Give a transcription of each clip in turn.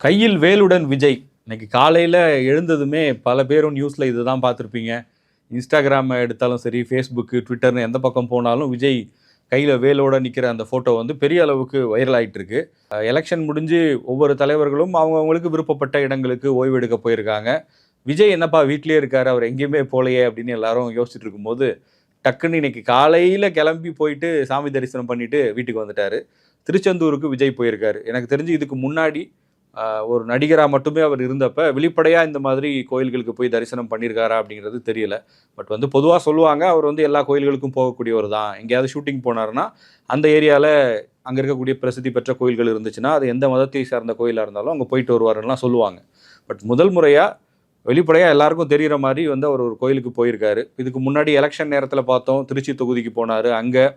கையில் வேலுடன் விஜய். இன்னைக்கு காலையில் எழுந்ததுமே பல பேரும் நியூஸில் இதை தான் பார்த்துருப்பீங்க. இன்ஸ்டாகிராம் எடுத்தாலும் சரி, ஃபேஸ்புக்கு, ட்விட்டர்னு எந்த பக்கம் போனாலும் விஜய் கையில் வேலோடு நிற்கிற அந்த ஃபோட்டோ வந்து பெரிய அளவுக்கு வைரல் ஆகிட்டு இருக்கு. எலெக்ஷன் முடிஞ்சு ஒவ்வொரு தலைவர்களும் அவங்கவுங்களுக்கு விருப்பப்பட்ட இடங்களுக்கு ஓய்வு எடுக்க போயிருக்காங்க. விஜய் என்னப்பா வீட்டிலே இருக்காரு, அவர் எங்கேயுமே போலையே அப்படின்னு எல்லாரும் யோசிச்சுட்டு இருக்கும்போது டக்குன்னு இன்னைக்கு காலையில் கிளம்பி போயிட்டு சாமி தரிசனம் பண்ணிட்டு வீட்டுக்கு வந்துட்டாரு. திருச்செந்தூருக்கு விஜய் போயிருக்காரு. எனக்கு தெரிஞ்சு இதுக்கு முன்னாடி ஒரு நடிகராக மட்டுமே அவர் இருந்தப்ப வெளிப்படையாக இந்த மாதிரி கோயில்களுக்கு போய் தரிசனம் பண்ணியிருக்காரா அப்படிங்கிறது தெரியல. பட் வந்து பொதுவாக சொல்லுவாங்க, அவர் வந்து எல்லா கோயில்களுக்கும் போகக்கூடியவர் தான். எங்கேயாவது ஷூட்டிங் போனார்னா அந்த ஏரியாவில் அங்கே இருக்கக்கூடிய பிரசித்தி பெற்ற கோயில்கள் இருந்துச்சுன்னா அது எந்த மதத்தை சார்ந்த கோயிலாக இருந்தாலும் அங்கே போயிட்டு வருவாருலாம் சொல்லுவாங்க. பட் முதல் முறையாக வெளிப்படையாக எல்லாருக்கும் தெரிகிற மாதிரி வந்து அவர் ஒரு கோயிலுக்கு போயிருக்காரு. இதுக்கு முன்னாடி எலெக்ஷன் நேரத்தில் பார்த்தோம், திருச்சி தொகுதிக்கு போனார். அங்கே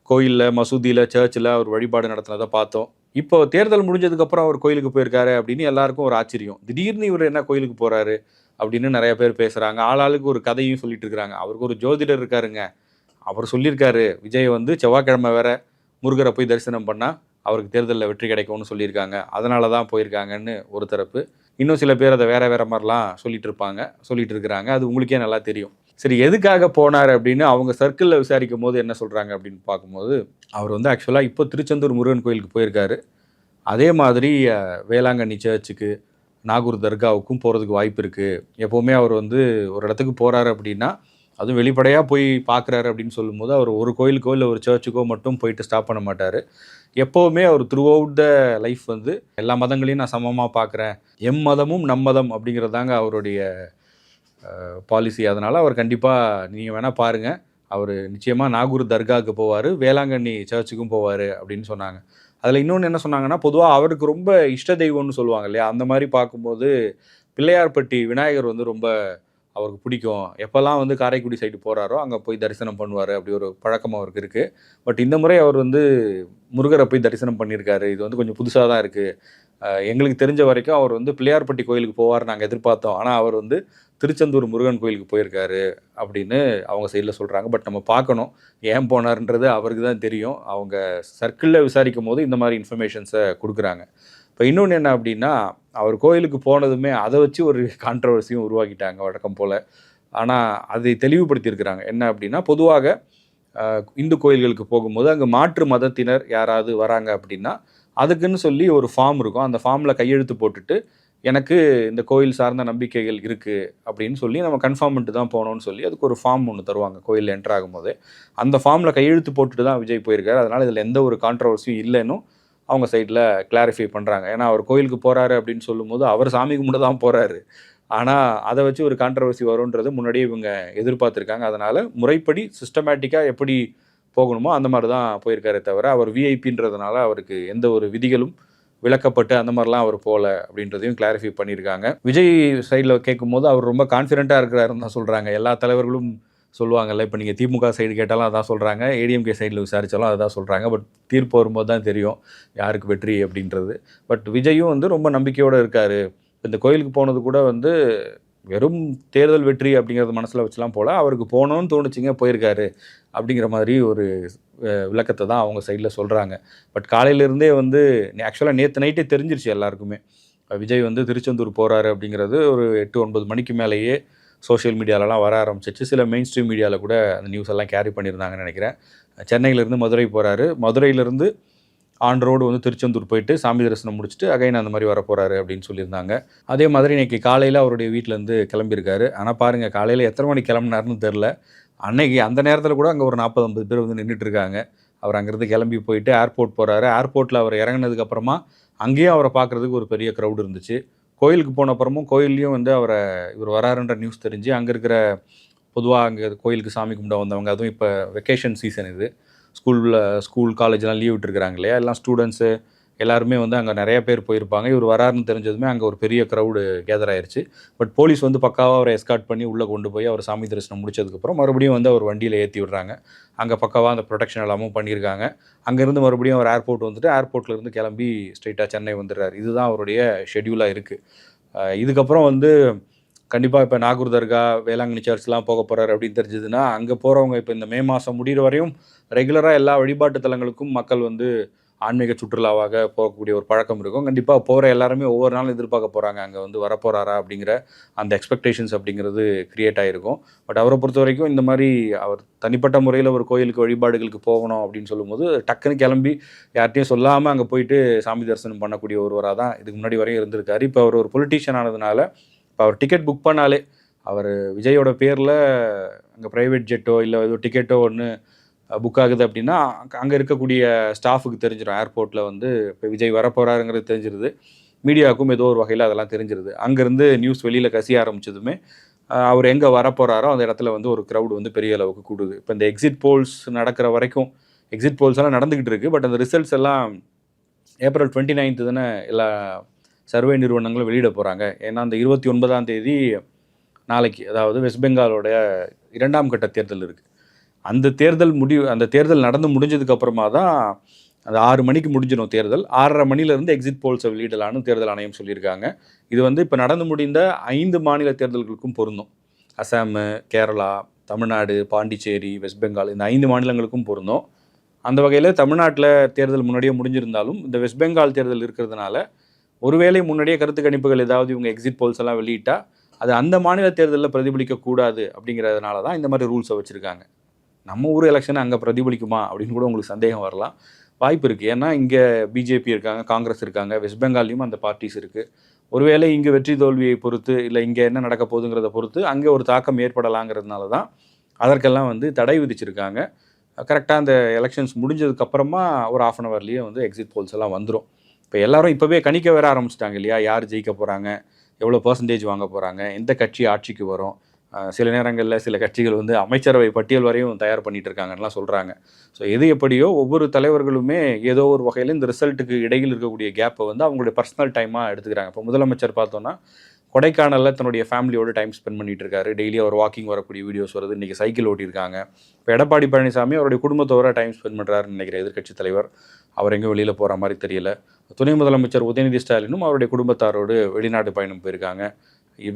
கோயிலில், மசூதியில், சர்ச்சில் அவர் வழிபாடு நடத்தினதை பார்த்தோம். இப்போ தேர்தல் முடிஞ்சதுக்கப்புறம் அவர் கோயிலுக்கு போயிருக்காரு அப்படின்னு எல்லாருக்கும் ஒரு ஆச்சரியம். திடீர்னு இவர் என்ன கோயிலுக்கு போகிறாரு அப்படின்னு நிறைய பேர் பேசுகிறாங்க. ஆளாளுக்கு ஒரு கதையும் சொல்லிட்டு இருக்கிறாங்க. அவருக்கு ஒரு ஜோதிடர் இருக்காருங்க, அவர் சொல்லியிருக்காரு விஜய் வந்து செவ்வாய்க்கிழமை வேற முருகரை போய் தரிசனம் பண்ணால் அவருக்கு தேர்தலில் வெற்றி கிடைக்கும்னு சொல்லியிருக்காங்க, அதனால தான் போயிருக்காங்கன்னு ஒரு தரப்பு. இன்னும் சில பேர் அதை வேற மாதிரிலாம் சொல்லிட்டு இருக்கிறாங்க. அது உங்களுக்கே நல்லா தெரியும். சரி, எதுக்காக போனார் அப்படின்னு அவங்க சர்க்கிளில் விசாரிக்கும் போது என்ன சொல்கிறாங்க அப்படின்னு பார்க்கும்போது, அவர் வந்து ஆக்சுவலாக இப்போ திருச்செந்தூர் முருகன் கோயிலுக்கு போயிருக்காரு. அதே மாதிரி வேளாங்கண்ணி சர்ச்சுக்கு, நாகூர் தர்காவுக்கும் போகிறதுக்கு வாய்ப்பு இருக்குது. எப்போவுமே அவர் வந்து ஒரு இடத்துக்கு போகிறாரு அப்படின்னா அதுவும் வெளிப்படையாக போய் பார்க்குறாரு அப்படின்னு சொல்லும்போது அவர் ஒரு கோயிலுக்கோ இல்லை ஒரு சர்ச்சுக்கோ மட்டும் போயிட்டு ஸ்டாப் பண்ண மாட்டார். எப்போவுமே அவர் த்ரூ அவுட் த லைஃப் வந்து எல்லா மதங்களையும் நான் சமமாக பார்க்குறேன், எம் மதமும் நம் மதம் அப்படிங்கிறதாங்க அவருடைய பாலிசி. அதனால் அவர் கண்டிப்பாக நீங்கள் வேணால் பாருங்கள், அவர் நிச்சயமாக நாகூர் தர்காவுக்கு போவார், வேளாங்கண்ணி சர்ச்சுக்கும் போவார் அப்படின்னு சொன்னாங்க. அதில் இன்னொன்று என்ன சொன்னாங்கன்னா, பொதுவாக அவருக்கு ரொம்ப இஷ்ட தெய்வம்னு சொல்லுவாங்க இல்லையா, அந்த மாதிரி பார்க்கும்போது பிள்ளையார்பட்டி விநாயகர் வந்து ரொம்ப அவருக்கு பிடிக்கும். எப்போல்லாம் வந்து காரைக்குடி சைடு போகிறாரோ அங்கே போய் தரிசனம் பண்ணுவார். அப்படி ஒரு பழக்கம் அவருக்கு இருக்குது. பட் இந்த முறை அவர் வந்து முருகரை போய் தரிசனம் பண்ணியிருக்காரு. இது வந்து கொஞ்சம் புதுசாக தான் இருக்குது. எங்களுக்கு தெரிஞ்ச வரைக்கும் அவர் வந்து பிள்ளையார்பட்டி கோயிலுக்கு போவார் நாங்கள் எதிர்பார்த்தோம். ஆனால் அவர் வந்து திருச்செந்தூர் முருகன் கோயிலுக்கு போயிருக்காரு அப்படின்னு அவங்க சைடில் சொல்கிறாங்க. பட் நம்ம பார்க்கணும் ஏன் போனார்ன்றது அவருக்கு தான் தெரியும். அவங்க சர்க்கிளில் விசாரிக்கும் போது இந்த மாதிரி இன்ஃபர்மேஷன்ஸை கொடுக்குறாங்க. இப்போ இன்னொன்று என்ன அப்படின்னா, அவர் கோயிலுக்கு போனதுமே அதை வச்சு ஒரு கான்ட்ரவர்சியும் உருவாக்கிட்டாங்க வழக்கம் போல். ஆனால் அதை தெளிவுபடுத்தியிருக்கிறாங்க. என்ன அப்படின்னா, பொதுவாக இந்து கோயில்களுக்கு போகும்போது அங்கே மாற்று மதத்தினர் யாராவது வராங்க அப்படின்னா அதுக்குன்னு சொல்லி ஒரு ஃபார்ம் இருக்கும். அந்த ஃபார்மில் கையெழுத்து போட்டுட்டு எனக்கு இந்த கோயில் சார்ந்த நம்பிக்கைகள் இருக்குது அப்படின்னு சொல்லி நம்ம கன்ஃபார்ம் பண்ணிட்டு தான் போகணும்னு சொல்லி அதுக்கு ஒரு ஃபார்ம் ஒன்று தருவாங்க கோயிலில் என்ட்ரு ஆகும்போது. அந்த ஃபார்மில் கையெழுத்து போட்டுட்டு தான் விஜய் போயிருக்காரு. அதனால் இதில் எந்த ஒரு கான்ட்ரவர்சியும் இல்லைன்னு அவங்க சைடில் கிளாரிஃபை பண்ணுறாங்க. ஏன்னா அவர் கோயிலுக்கு போகிறாரு அப்படின்னு சொல்லும்போது அவர் சாமி கும்பிட தான் போகிறாரு. ஆனால் அதை வச்சு ஒரு கான்ட்ரவர்சி வரும்ன்றது முன்னாடியே இவங்க எதிர்பார்த்துருக்காங்க. அதனால் முறைப்படி சிஸ்டமேட்டிக்காக எப்படி போகணுமோ அந்த மாதிரி தான் போயிருக்காரே தவிர அவர் விஐபின்றதுனால அவருக்கு எந்த ஒரு விதிகளும் விளக்கப்பட்டு அந்த மாதிரிலாம் அவர் போகல அப்படின்றதையும் கிளாரிஃபை பண்ணியிருக்காங்க. விஜய் சைடில் கேட்கும்போது அவர் ரொம்ப கான்ஃபிடென்ட்டாக இருக்கிறாருன்னு தான் சொல்கிறாங்க. எல்லா தலைவர்களும் சொல்லுவாங்கல்ல, இப்போ நீங்கள் திமுக சைடு கேட்டாலும் அதான் சொல்கிறாங்க, ஏடிஎம்கே சைடில் விசாரித்தாலும் அதுதான் சொல்கிறாங்க. பட் தீர்ப்பு வரும்போது தான் தெரியும் யாருக்கு வெற்றி அப்படின்றது. பட் விஜயும் வந்து ரொம்ப நம்பிக்கையோடு இருக்கார். இந்த கோயிலுக்கு போனது கூட வந்து வெறும் தேர்தல் வெற்றி அப்படிங்கிறது மனசில் வச்சுலாம் போல, அவருக்கு போகணுன்னு தோணுச்சிங்க போயிருக்காரு அப்படிங்கிற மாதிரி ஒரு விளக்கத்தை தான் அவங்க சைடில் சொல்கிறாங்க. பட் காலையிலேருந்தே வந்து ஆக்சுவலாக நேற்று நைட்டே தெரிஞ்சிருச்சு எல்லாருக்குமே விஜய் வந்து திருச்செந்தூர் போகிறாரு அப்படிங்கிறது. ஒரு 8-9 மணிக்கு மேலேயே சோஷியல் மீடியாலலாம் வர ஆரம்பிச்சிச்சு. சில மெயின் ஸ்ட்ரீம் மீடியாவில் கூட அந்த நியூஸ் எல்லாம் கேரி பண்ணியிருந்தாங்கன்னு நினைக்கிறேன். சென்னையிலேருந்து மதுரை போகிறாரு, மதுரையிலேருந்து ஆன் ரோடு வந்து திருச்செந்தூர் போயிட்டு சாமி தரிசனம் முடிச்சுட்டு அகைன் அந்த மாதிரி வர போகிறாரு அப்படின்னு சொல்லியிருந்தாங்க. அதே மாதிரி இன்றைக்கி காலையில் அவருடைய வீட்டிலேருந்து கிளம்பியிருக்காரு. ஆனால் பாருங்கள், காலையில் எத்தனை மணிக்கு கிளம்புனாருன்னு தெரில. அன்னைக்கு அந்த நேரத்தில் கூட அங்கே ஒரு 40-50 பேர் வந்து நின்றுட்டுருக்காங்க. அவர் அங்கேருந்து கிளம்பி போயிட்டு ஏர்போர்ட் போகிறாரு. ஏர்போர்ட்டில் அவர் இறங்கினதுக்கப்புறமா அங்கேயும் அவரை பார்க்குறதுக்கு ஒரு பெரிய க்ரௌடு இருந்துச்சு. கோயிலுக்கு போன அப்புறமும் கோயில்லையும் வந்து இவர் வராருன்ற நியூஸ் தெரிஞ்சு அங்கே இருக்கிற பொதுவாக அங்கே கோயிலுக்கு சாமி கும்பிட வந்தவங்க, அதுவும் இப்போ வெக்கேஷன் சீசன் இது, ஸ்கூல் காலேஜ்லாம் லீவ் விட்டுருக்குறாங்க இல்லையா, எல்லாம் ஸ்டூடெண்ட்ஸு எல்லாருமே வந்து அங்கே நிறைய பேர் போயிருப்பாங்க. இவர் வராருன்னு தெரிஞ்சதுமே அங்கே ஒரு பெரிய க்ரௌடு கேதர் ஆயிடுச்சு. பட் போலீஸ் வந்து பக்காவாக அவரை எஸ்கார்ட் பண்ணி உள்ளே கொண்டு போய் அவர் சாமி தரிசனம் முடிச்சதுக்கப்புறம் மறுபடியும் வந்து அவர் வண்டியில் ஏற்றி விடுறாங்க. அங்கே பக்காவாக அந்த ப்ரொடெக்ஷன் எல்லாமும் பண்ணியிருக்காங்க. அங்கேருந்து மறுபடியும் அவர் ஏர்போர்ட் வந்துட்டு ஏர்போர்ட்லேருந்து கிளம்பி ஸ்ட்ரெயிட்டாக சென்னை வந்துடுறாரு. இதுதான் அவருடைய ஷெட்யூலாக இருக்குது. இதுக்கப்புறம் வந்து கண்டிப்பாக இப்போ நாகூர் தர்கா, வேளாங்கண்ணி சர்ச்லாம் போக போகிறாரு அப்படின்னு தெரிஞ்சதுன்னா அங்கே போகிறவங்க இப்போ இந்த மே மாதம் முடிகிற வரையும் ரெகுலராக எல்லா வழிபாட்டு தலங்களுக்கும் மக்கள் வந்து ஆன்மீக சுற்றுலாவாக போகக்கூடிய ஒரு பழக்கம் இருக்கும். கண்டிப்பாக போகிற எல்லாருமே ஒவ்வொரு நாளும் எதிர்பார்க்க போகிறாங்க, அங்கே வந்து வரப்போகிறாரா அப்படிங்கிற அந்த எக்ஸ்பெக்டேஷன்ஸ் அப்படிங்கிறது க்ரியேட் ஆகிருக்கும். பட் அவரை பொறுத்த வரைக்கும் இந்த மாதிரி அவர் தனிப்பட்ட முறையில் ஒரு கோயிலுக்கு வழிபாடுகளுக்கு போகணும் அப்படின்னு சொல்லும்போது டக்குன்னு கிளம்பி யார்ட்டையும் சொல்லாமல் அங்கே போயிட்டு சாமி தரிசனம் பண்ணக்கூடிய ஒருவராக தான் இதுக்கு முன்னாடி வரையும் இருந்திருக்காரு. இப்போ அவர் ஒரு பொலிட்டீஷியன் ஆனதுனால இப்போ அவர் டிக்கெட் புக் பண்ணாலே அவர் விஜயோட பேரில் அங்கே ப்ரைவேட் ஜெட்டோ இல்லை ஏதோ டிக்கெட்டோ ஒன்று புக் ஆகுது அப்படின்னா அங்கே இருக்கக்கூடிய ஸ்டாஃபுக்கு தெரிஞ்சிடும். ஏர்போர்ட்டில் வந்து இப்போ விஜய் வரப்போகிறாருங்கிறது தெரிஞ்சிருது. மீடியாவுக்கும் ஏதோ ஒரு வகையில் அதெல்லாம் தெரிஞ்சிருது. அங்கேருந்து நியூஸ் வெளியில் கசிய ஆரம்பிச்சதுமே அவர் எங்கே வரப்போகிறாரோ அந்த இடத்துல வந்து ஒரு க்ரௌடு வந்து பெரிய அளவுக்கு கூடுது. இப்போ இந்த எக்ஸிட் போல்ஸ் நடக்கிற வரைக்கும் எக்ஸிட் போல்ஸ் எல்லாம் நடந்துக்கிட்டு இருக்குது. பட் அந்த ரிசல்ட்ஸ் எல்லாம் ஏப்ரல் 29 தானே எல்லா சர்வே நிறுவனங்களும் வெளியிட போகிறாங்க. ஏன்னா அந்த 29ஆம் தேதி நாளைக்கு, அதாவது வெஸ்ட் பெங்காலோட 2ஆம் கட்ட தேர்தல் இருக்குது. அந்த தேர்தல் நடந்து முடிஞ்சதுக்கப்புறமா தான் அது 6 மணிக்கு முடிஞ்சிடும் தேர்தல். 6:30 மணிலேருந்து எக்ஸிட் போல்ஸை வெளியிடலான்னு தேர்தல் ஆணையம் சொல்லியிருக்காங்க. இது வந்து இப்போ நடந்து முடிந்த 5 மாநில தேர்தல்களுக்கும் பொருந்தும். அசாம், கேரளா, தமிழ்நாடு, பாண்டிச்சேரி, வெஸ்ட் பெங்கால், இந்த 5 மாநிலங்களுக்கும் பொருந்தும். அந்த வகையில் தமிழ்நாட்டில் தேர்தல் முன்னாடியே முடிஞ்சிருந்தாலும் இந்த வெஸ்ட் பெங்கால் தேர்தல் இருக்கிறதுனால ஒருவேளை முன்னாடியே கருத்து கணிப்புகள் ஏதாவது இவங்க எக்ஸிட் போல்ஸ் எல்லாம் வெளியிட்டால் அது அந்த மாநில தேர்தலில் பிரதிபலிக்கக்கூடாது அப்படிங்கிறதுனால தான் இந்த மாதிரி ரூல்ஸை வச்சுருக்காங்க. நம்ம ஊர் எலெக்ஷனை அங்கே பிரதிபலிக்குமா அப்படின்னு கூட உங்களுக்கு சந்தேகம் வரலாம். வாய்ப்பு இருக்குது. ஏன்னா இங்கே பிஜேபி இருக்காங்க, காங்கிரஸ் இருக்காங்க, வெஸ்ட் பெங்கால்லையும் அந்த பார்ட்டிஸ் இருக்குது. ஒருவேளை இங்கே வெற்றி தோல்வியை பொறுத்து இல்லை இங்கே என்ன நடக்க போகுதுங்கிறத பொறுத்து அங்கே ஒரு தாக்கம் ஏற்படலாங்கிறதுனால தான் அதற்கெல்லாம் வந்து தடை விதிச்சிருக்காங்க. கரெக்டாக அந்த எலெக்ஷன்ஸ் முடிஞ்சதுக்கப்புறமா ஒரு 1/2 ஹவர்லேயே வந்து எக்ஸிட் போல்ஸ் எல்லாம் வந்துடும். இப்போ எல்லாரும் இப்போவே கணிக்க வேற ஆரம்பிச்சிட்டாங்க இல்லையா, யார் ஜெயிக்க போகிறாங்க, எவ்வளோ பர்சன்டேஜ் வாங்க போகிறாங்க, எந்த கட்சி ஆட்சிக்கு வரும். சில நேரங்களில் சில கட்சிகள் வந்து அமைச்சரவை பட்டியல் வரையும் தயார் பண்ணிட்டு இருக்காங்கலாம் சொல்கிறாங்க. ஸோ எது எப்படியோ ஒவ்வொரு தலைவர்களுமே ஏதோ ஒரு வகையில் இந்த ரிசல்ட்டுக்கு இடையில் இருக்கக்கூடிய கேப்பை வந்து அவங்களுடைய பர்சனல் டைமாக எடுத்துக்கிறாங்க. இப்போ முதலமைச்சர் பார்த்தோன்னா கொடைக்கானலில் தன்னுடைய ஃபேமிலியோடு டைம் ஸ்பெண்ட் பண்ணிட்டு இருக்காரு. டெய்லி அவர் வாக்கிங் வரக்கூடிய வீடியோஸ் வருது. இன்றைக்கி சைக்கிள் ஓட்டியிருக்காங்க. இப்போ எடப்பாடி பழனிசாமி அவருடைய குடும்பத்தோட டைம் ஸ்பெண்ட் பண்ணுறாருன்னு நினைக்கிற எதிர்க்கட்சி தலைவர். அவர் எங்கேயும் வெளியில் போகிற மாதிரி தெரியல. துணை முதலமைச்சர் உதயநிதி ஸ்டாலினும் அவருடைய குடும்பத்தாரோடு வெளிநாட்டு பயணம் போயிருக்காங்க.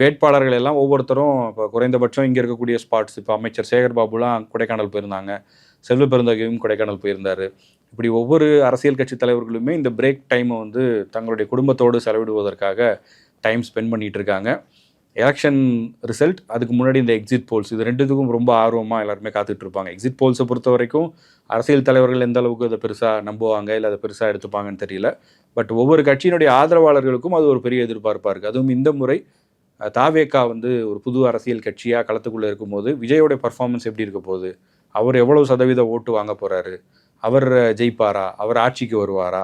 வேட்பாளர்கள் எல்லாம் ஒவ்வொருத்தரும் இப்போ குறைந்தபட்சம் இங்கே இருக்கக்கூடிய ஸ்பாட்ஸ், இப்போ அமைச்சர் சேகர் பாபுலாம் கொடைக்கானல் போயிருந்தாங்க, செல்வ பெருந்தகையும் கொடைக்கானல் போயிருந்தார். இப்படி ஒவ்வொரு அரசியல் கட்சி தலைவர்களுமே இந்த பிரேக் டைமை வந்து தங்களுடைய குடும்பத்தோடு செலவிடுவதற்காக டைம் ஸ்பெண்ட் பண்ணிகிட்டு இருக்காங்க. எலெக்ஷன் ரிசல்ட், அதுக்கு முன்னாடி இந்த எக்ஸிட் போல்ஸ், இது ரெண்டுத்துக்கும் ரொம்ப ஆர்வமாக எல்லாருமே காத்துட்டு இருப்பாங்க. எக்ஸிட் போல்ஸை பொறுத்த வரைக்கும் அரசியல் தலைவர்கள் எந்த அளவுக்கு அதை பெருசாக நம்புவாங்க இல்லை அதை பெருசாக எடுத்துப்பாங்கன்னு தெரியல. பட் ஒவ்வொரு கட்சியினுடைய ஆதரவாளர்களுக்கும் அது ஒரு பெரிய எதிர்பார்ப்பாக இருக்குது. அதுவும் இந்த முறை தாவேகா வந்து ஒரு புது அரசியல் கட்சியாக களத்துக்குள்ளே இருக்கும்போது விஜயோடைய பர்ஃபார்மன்ஸ் எப்படி இருக்க போகுது, அவர் எவ்வளவு சதவீத ஓட்டு வாங்க போகிறாரு, அவர் ஜெயிப்பாரா, அவர் ஆட்சிக்கு வருவாரா,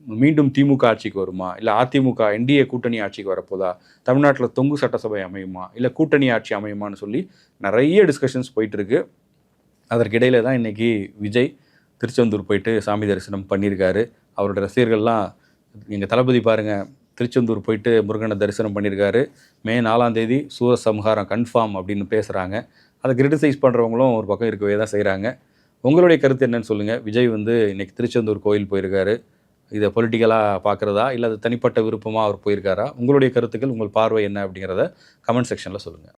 மீண்டும் திமுக ஆட்சிக்கு வருமா, இல்லை அதிமுக என்டிஏ கூட்டணி ஆட்சிக்கு வரப்போதா, தமிழ்நாட்டில் தொங்கு சட்டசபை அமையுமா, இல்லை கூட்டணி ஆட்சி அமையுமான்னு சொல்லி நிறைய டிஸ்கஷன்ஸ் போயிட்டுருக்கு. அதற்கிடையில தான் இன்றைக்கி விஜய் திருச்செந்தூர் போயிட்டு சாமி தரிசனம் பண்ணியிருக்காரு. அவரோட ரசிகர்கள்லாம் எங்கள் தளபதி பாருங்கள் திருச்செந்தூர் போயிட்டு முருகனை தரிசனம் பண்ணியிருக்காரு, மே 4ஆம் தேதி சூரசம்ஹாரம் கன்ஃபார்ம் அப்படின்னு பேசுகிறாங்க. அதை கிரிட்டிசைஸ் பண்ணுறவங்களும் ஒரு பக்கம் இருக்கவே தான் செய்கிறாங்க. உங்களுடைய கருத்து என்னன்னு சொல்லுங்கள். விஜய் வந்து இன்றைக்கி திருச்செந்தூர் கோயில் போயிருக்காரு, இதை பொலிட்டிக்கலாக பார்க்குறதா இல்லை அது தனிப்பட்ட விருப்பமாக அவர் போயிருக்காரா? உங்களுடைய கருத்துக்கள், உங்கள் பார்வை என்ன அப்படிங்கிறத கமெண்ட் செக்ஷனில் சொல்லுங்கள்.